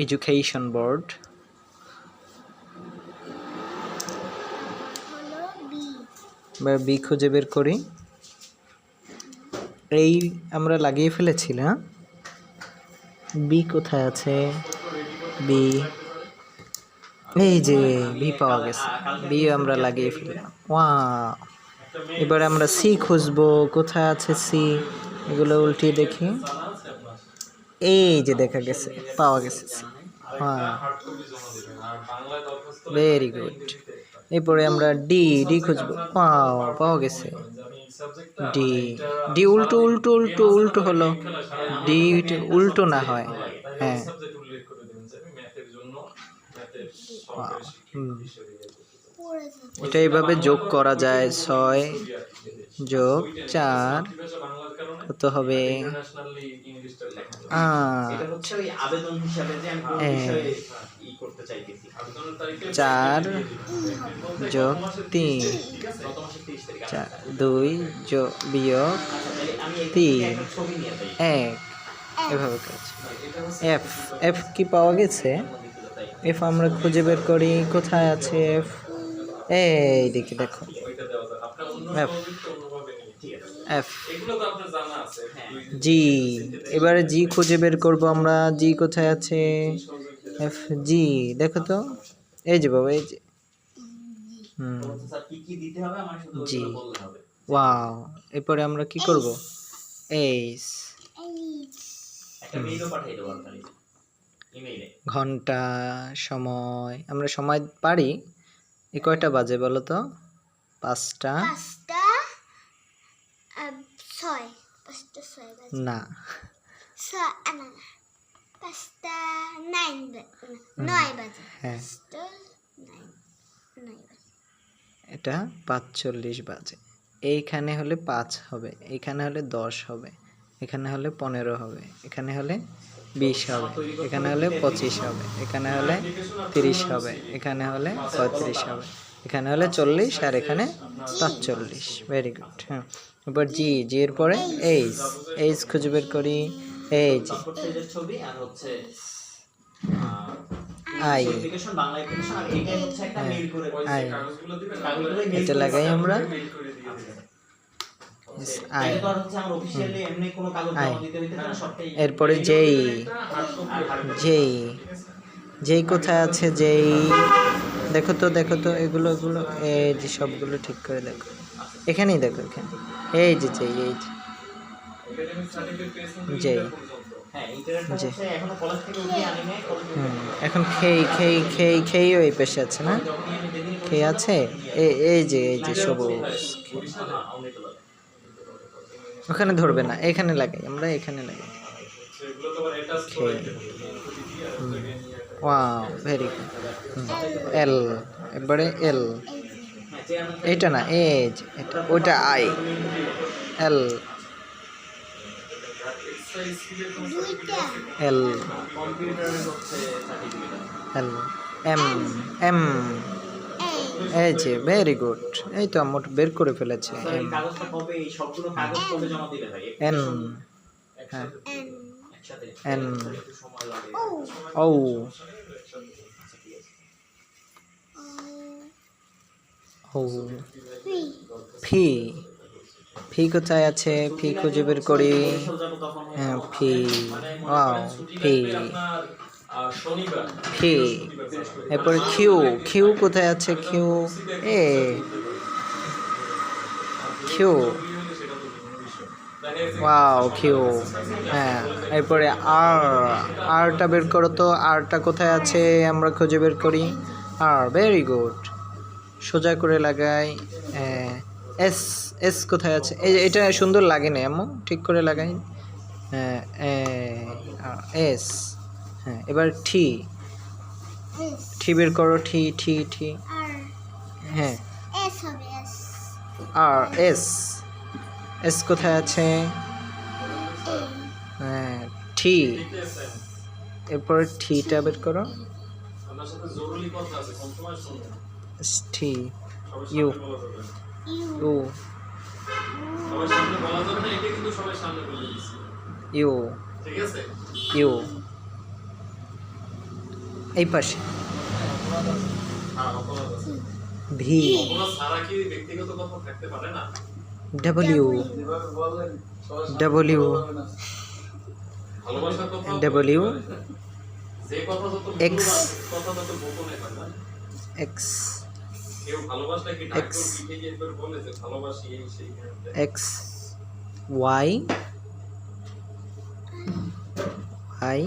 Education board. এবার B খুঁজে বের করি। এই আমরা লাগিয়ে ফেলেছি না, বি কোথায় আছে? বি, এই যে বি পাওয়া গেছে, বি আমরা লাগিয়ে ফেললাম। ওয়াও, এবারে আমরা সি খুঁজবো, কোথায় আছে সি? এগুলো উল্টিয়ে দেখি, এই যে দেখা গেছে, পাওয়া গেছে সি। হ্যাঁ, ভেরি গুড। এরপরে আমরা ডি, ডি খুঁজবো। ওয়াও, পাওয়া গেছে ডি। ডি উল্টো উল্টো উল্টো উল্টো হলো, ডি উল্টো না হয়। হ্যাঁ, এটা এইভাবে যোগ করা যায়। 6 যোগ 4 কত হবে? 4 যোগ 3, 2 বিয়োগ 3, 1, এভাবে কাজ। এফ, এফ কি পাওয়া গেছে? এফ আমরা খুঁজে বের করি, কোথায় আছে এফ? এই দিকে দেখো, এফ, এফ। জি, এবারে জি খুঁজে বের করব আমরা। জি কোথায় আছে? এফ, জি, দেখো তো, এই যে বাবা, এই যে জি। ওয়াও, এরপরে আমরা কি করব? এইস, ঘন্টা, সময়। আমরা সময় পারি। এই কয়টা বাজে বলো তো? 5টা 6 না, 9 বাজে। হ্যাঁ, এটা 5:40 বাজে। এইখানে হলে 5 হবে, এখানে হলে 10 হবে, এখানে হলে 15 হবে, এখানে হলে 20 হবে, এখানে হলে 25 হবে, এখানে হলে 30 হবে, এখানে হলে 35 হবে, এখানে হলে 40, আর এখানে 45। Very good. হ্যাঁ, এবার জি, জি এর পরে এইচ, এইচ খুঁজে বের করি। এই যে আই, আই, এটা লাগাই আমরা। এরপরে যেই, যেই, যেই কোথায় আছে? যেই, দেখো তো, দেখো তো, এগুলো এগুলো, এই যে সবগুলো ঠিক করে দেখো, এখানেই দেখো, এখানে এই যে যেই, এই যে যেই, এখন খেই খেই খেই খেই ওই পেশে আছে না? খেয়ে আছে, এই যে, এই যে সবুজ, ওখানে ধরবে না, এখানে লাগাই আমরা, এখানে লাগাই। Wow, very good. এল, এবারে এল, এটা না, এজ, এটা, ওটা I, L, L, L, M, M, এই যে ভেরি গুড। এই তো আমরা বের করে ফেলেছে। এম, এন, হ্যাঁ, এন, ও, ও, ফি, ফি কোথায় আছে? ফি খুঁজে বের করি। হ্যাঁ, ফি, ওয়াও, ফি, ফি। এরপরে কিউ, কিউ কোথায় আছে? কিউ, এ, কিউ, ওয়াও, কিউ। হ্যাঁ, এরপরে আর, আরটা বের করো তো, আরটা কোথায় আছে? আমরা খুঁজে বের করি। আর, ভেরি গুড, সোজা করে লাগাই। এস, এস কোথায় আছে? এই এটা সুন্দর লাগে না, এমন ঠিক করে লাগাই। হ্যাঁ, এস। হ্যাঁ, এবার টি, টি বের করো। টি, টি, টি, হ্যাঁ, আর, এস, এস কোথায় আছে? হ্যাঁ, টি, এরপরে ঠিটা বের করো। টি, ইউ, ইউ, ইউ, ইউ, এই পাশে হ্যাঁ, অপরাধ আছে। ভি অপরাধ ছাড়া কি ব্যক্তিগত কথা থাকতে পারে না? ডব্লিউ ডব্লিউ ভালোবাসার কথা ডব্লিউ যে কথা যত X কথা তত গোপনে হয় না। এক্স কেউ ভালোবাসলে কি X ডাক্তার পিঠে গিয়ে করে বলে যে ভালোবাসি এই সেই এক্স ওয়াই ওয়াই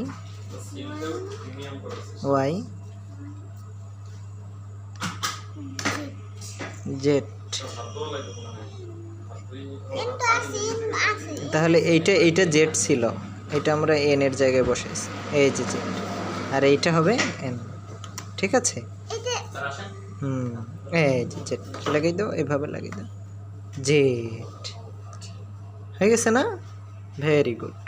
প্রিমিয়াম করেছে। ওয়াই জেড শব্দ লাগে মনে হয়। আর তুই কিন্তু আছে তাহলে এইটা জেড ছিল, এটা আমরা এন এর জায়গায় বসাইছি, এই যে জেড, আর এইটা হবে এন, ঠিক আছে? এটা তার আসেন এই যে জেড লাগিয়ে দাও, এভাবে লাগিয়ে দাও, জেড হয়ে গেছে না? Very good.